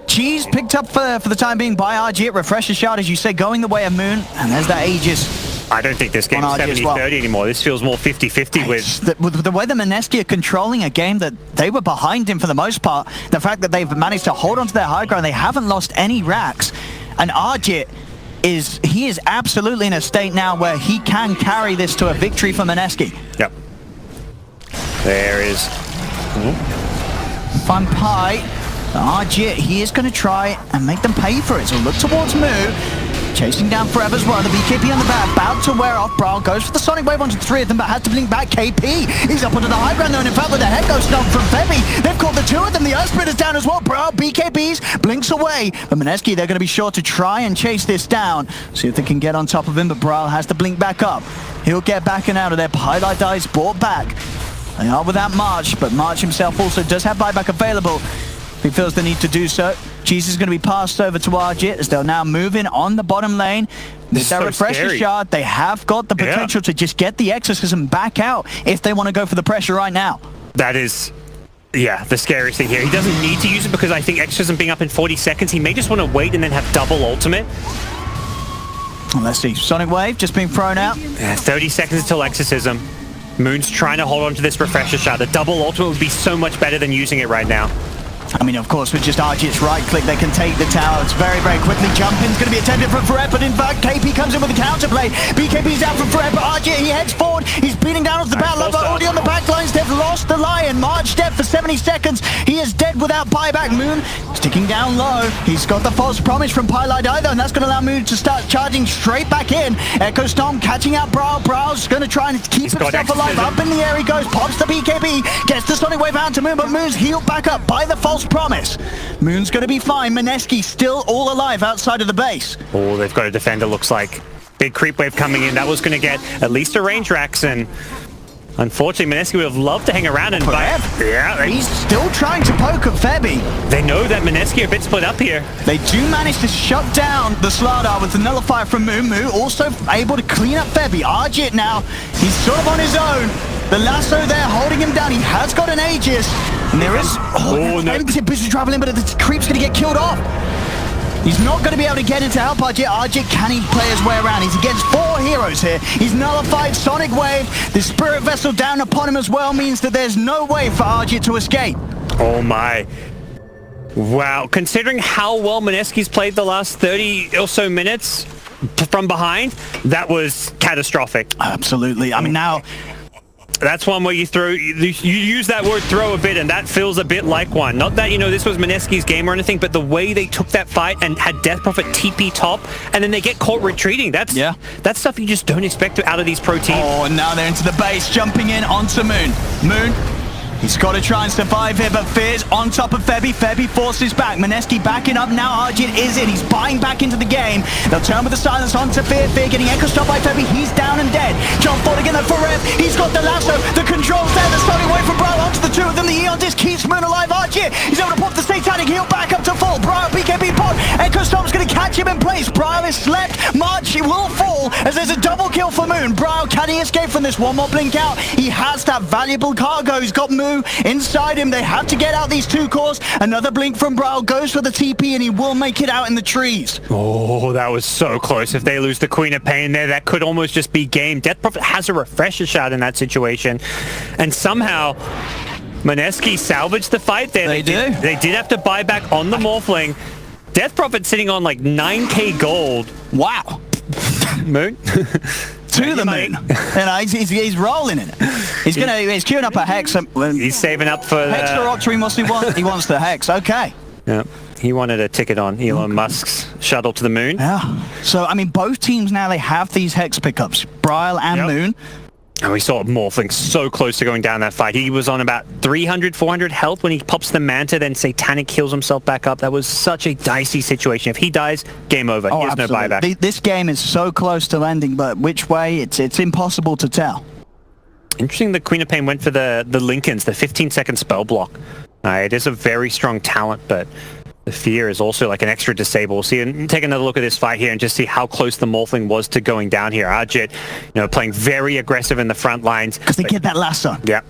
Cheese picked up for the time being by RG. Refresher shot, as you say, going the way of Moon. And there's that Aegis. I don't think this game's 70-30 anymore. This feels more 50-50 with the way the Mineski are controlling a game that they were behind in for the most part. The fact that they've managed to hold on to their high ground, they haven't lost any racks. And Arjit he is absolutely in a state now where he can carry this to a victory for Mineski. Yep. There is Fun Pie. Arjit, he is going to try and make them pay for it. So look towards Moo. Chasing down Forever as well. The BKB on the back, about to wear off. Brawl goes for the Sonic Wave onto 3 of them, but has to blink back. KP, he's up onto the high ground though, and in fact with the head ghost stomp from Febby, they've caught the 2 of them. The Earth Split is down as well. Brawl, BKBs, blinks away. But Mineski, they're going to be sure to try and chase this down. See if they can get on top of him, but Brawl has to blink back up. He'll get back and out of there. Highlight dies brought back. They are without March, but March himself also does have buyback available. He feels the need to do so. Cheese is going to be passed over to Arjit as they'll now move in on the bottom lane. With their refresher shard, they have got the potential to just get the exorcism back out if they want to go for the pressure right now. That is, the scariest thing here. He doesn't need to use it because I think exorcism being up in 40 seconds, he may just want to wait and then have double ultimate. Well, let's see. Sonic Wave just being thrown out. 30 seconds until exorcism. Moon's trying to hold on to this refresher shard. The double ultimate would be so much better than using it right now. I mean, of course, with just Arjit's right click, they can take the tower. It's very, very quickly. Jumping's going to be attempted from Forever, but in fact, KP comes in with a counterplay. BKB's out from Forever. Arjit, he heads forward. He's beating down onto the battle over. Already on the back lines. They've lost the Lion. March dead for 70 seconds. He is dead without buyback. Moon sticking down low. He's got the false promise from Pylite either, and that's going to allow Moon to start charging straight back in. Echo Storm catching out Brawl. Brawl's going to try and keep himself alive. Up in the air he goes. Pops the BKB. Gets the Sonic Wave out to Moon, but Moon's healed back up by the false promise. Moon's going to be fine. Mineski still all alive outside of the base. Oh, they've got a defender, looks like. Big creep wave coming in. That was going to get at least a range Rax, and unfortunately, Mineski would have loved to hang around and buy. He's still trying to poke at Febby. They know that Mineski are a bit split up here. They do manage to shut down the Slardar with the nullifier from Moon. Moo also able to clean up Febby. Arjit now, he's sort of on his own. The lasso there holding him down. He has got an Aegis. And there is... busy traveling, but the creep's going to get killed off. He's not going to be able to get into help Arjit. Arjit, can he play his way around? He's against 4 heroes here. He's nullified Sonic Wave. The Spirit Vessel down upon him as well means that there's no way for Arjit to escape. Oh my. Wow. Considering how well Mineski's played the last 30 or so minutes from behind, that was catastrophic. Absolutely. I mean, now... That's one where you use that word throw a bit, and that feels a bit like one. Not that, this was Mineski's game or anything, but the way they took that fight and had Death Prophet TP top, and then they get caught retreating. That's stuff you just don't expect out of these pro teams. Oh, and now they're into the base, jumping in onto Moon. Moon, he's got to try and survive here, but Fear's on top of Febby. Febby forces back. Mineski backing up now. Arjit is in. He's buying back into the game. They'll turn with the silence onto Fear. Fear getting echo stopped by Febby. He's down and dead. Jump forward again for Rev. He's got the lasso. The controls there. The Sonic Wave from Brawl onto the two of them. The Eon Disc keeps Moon alive. Archie, he's able to pop the Satanic Heal back up to full. Briar, BKB pot. Echo Storm's going to catch him in place. Briar is slept. March, he will fall as there's a double kill for Moon. Briar, can he escape from this? One more blink out. He has that valuable cargo. He's got Moo inside him. They have to get out these two cores. Another blink from Briar goes for the TP, and he will make it out in the trees. Oh, that was so close. If they lose the Queen of Pain there, that could almost just be game. Death Prophet has a refresher shot in that situation, and somehow Mineski salvaged the fight there. They did have to buy back on the Morphling. Death Prophet sitting on like 9k gold. Wow. Moon. To the moon. And he's rolling in it. He's queuing up a Hex. He's saving up for Hex or Octarine, he wants the Hex. Okay. Yeah. He wanted a ticket on Elon Musk's shuttle to the moon. Yeah. So, I mean, both teams now, they have these Hex pickups. Briar and Moon. And we saw Morphling so close to going down that fight. He was on about 300, 400 health when he pops the Manta, then Satanic heals himself back up. That was such a dicey situation. If he dies, game over. Oh, he has no buyback. This game is so close to ending, but which way, it's impossible to tell. Interesting the Queen of Pain went for the Lincolns, the 15-second spell block. It is a very strong talent, but the Fear is also like an extra disable. See, and take another look at this fight here and just see how close the Morphling was to going down here. Arjit, playing very aggressive in the front lines. Because they get that lasso. Yeah.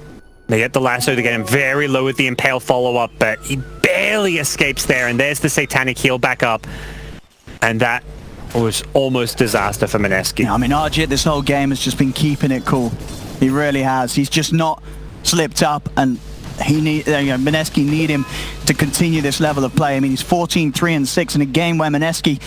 They get the lasso to get him very low with the Impale follow-up, but he barely escapes there, and there's the Satanic heal back up. And that was almost disaster for Mineski. Yeah, I mean, Arjit, this whole game has just been keeping it cool. He really has. He's just not slipped up, and Mineski need him to continue this level of play. I mean, he's 14-3-6 in a game where Mineski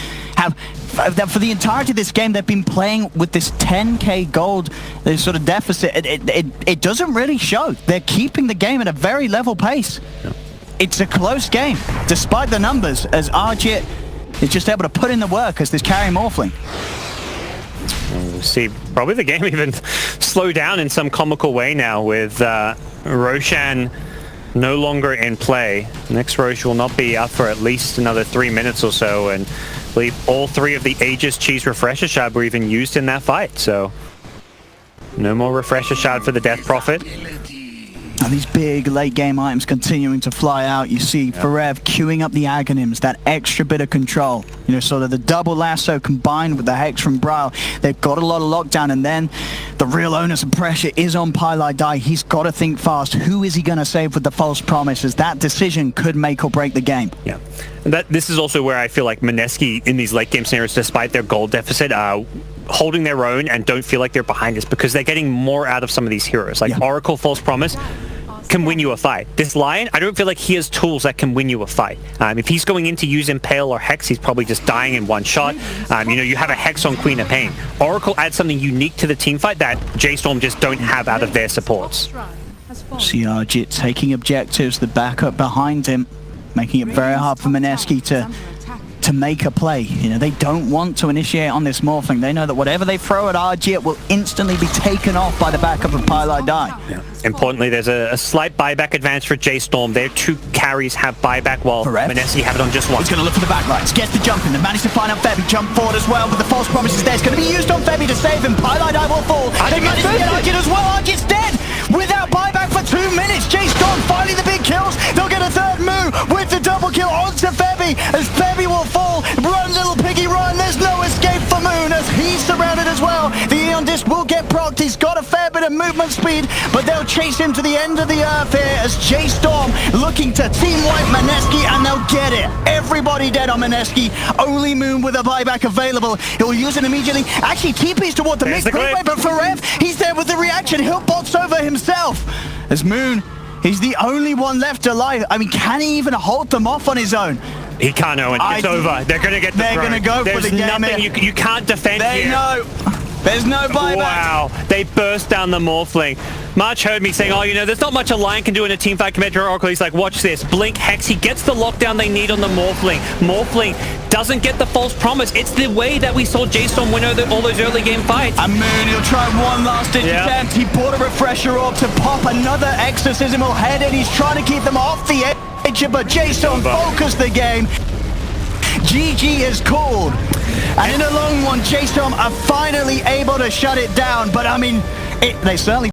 for the entirety of this game, they've been playing with this 10k gold sort of deficit. It doesn't really show. They're keeping the game at a very level pace. Yeah. It's a close game, despite the numbers, as Arjit is just able to put in the work as this carry Morphling. We'll see probably the game even slow down in some comical way now with Roshan no longer in play. Next Rosh will not be up for at least another 3 minutes or so, and I believe all three of the Aegis Cheese Refresher Shard were even used in that fight, so no more Refresher Shard for the Death Prophet. And these big late game items continuing to fly out. You see Forev queuing up the Aghanims, that extra bit of control. Sort of the double lasso combined with the Hex from Braille. They've got a lot of lockdown, and then the real onus and pressure is on Pylai Dai. He's got to think fast. Who is he going to save with the false promises? That decision could make or break the game. Yeah. This is also where I feel like Mineski in these late game scenarios, despite their goal deficit, holding their own and don't feel like they're behind us because they're getting more out of some of these heroes. Like Oracle False Promise can win you a fight. This Lion, I don't feel like he has tools that can win you a fight. If he's going in to use Impale or Hex, he's probably just dying in one shot. You have a Hex on Queen of Pain. Oracle adds something unique to the team fight that J-Storm just don't have out of their supports. See Arjit taking objectives, the backup behind him, making it very hard for Mineski to make a play. They don't want to initiate on this Morphling. They know that whatever they throw at Arjit will instantly be taken off by the backup of Pylai Dai. Yeah. Importantly, there's a slight buyback advantage for J-Storm. Their two carries have buyback while Mineski have it on just one. He's going to look for the backlines, gets the jump in, they manage to find out Febby, jump forward as well, but the false promise is there. It's going to be used on Febby to save him. Pylai Dai will fall. They manage to get Arjit as well. Arjit's dead without buyback for 2 minutes. J-Storm finally the big kills. They'll get a third move with the double kill onto Febby as Febby will fall. Run, little piggy, run. There's no escape for Moon as he's surrounded as well. The Eon Disc will get procced. He's got a fair bit of movement speed, but they'll chase him to the end of the earth here as J-Storm looking to team wipe Mineski, and they'll get it. Everybody dead on Mineski. Only Moon with a buyback available. He'll use it immediately. Actually, TP's toward the mid, but for Rev, he's there with the reaction. He'll box over himself as Moon, he's the only one left alive. I mean, can he even hold them off on his own? He can't, Owen. It's over. They're going to get the They're going to go for the game. There's nothing you can't defend here. There's no buyback. Wow. They burst down the Morphling. March heard me saying, there's not much a Lion can do in a teamfight compared to Oracle. He's like, watch this. Blink, Hex. He gets the lockdown they need on the Morphling. Morphling doesn't get the false promise. It's the way that we saw J-Storm win all those early game fights. And Moon, he'll try one last ditch attempt. He bought a refresher orb to pop another exorcism. He'll head in. He's trying to keep them off the edge, but J-Storm focused the game. GG is called. And in a long one, J-Storm are finally able to shut it down. But I mean, they certainly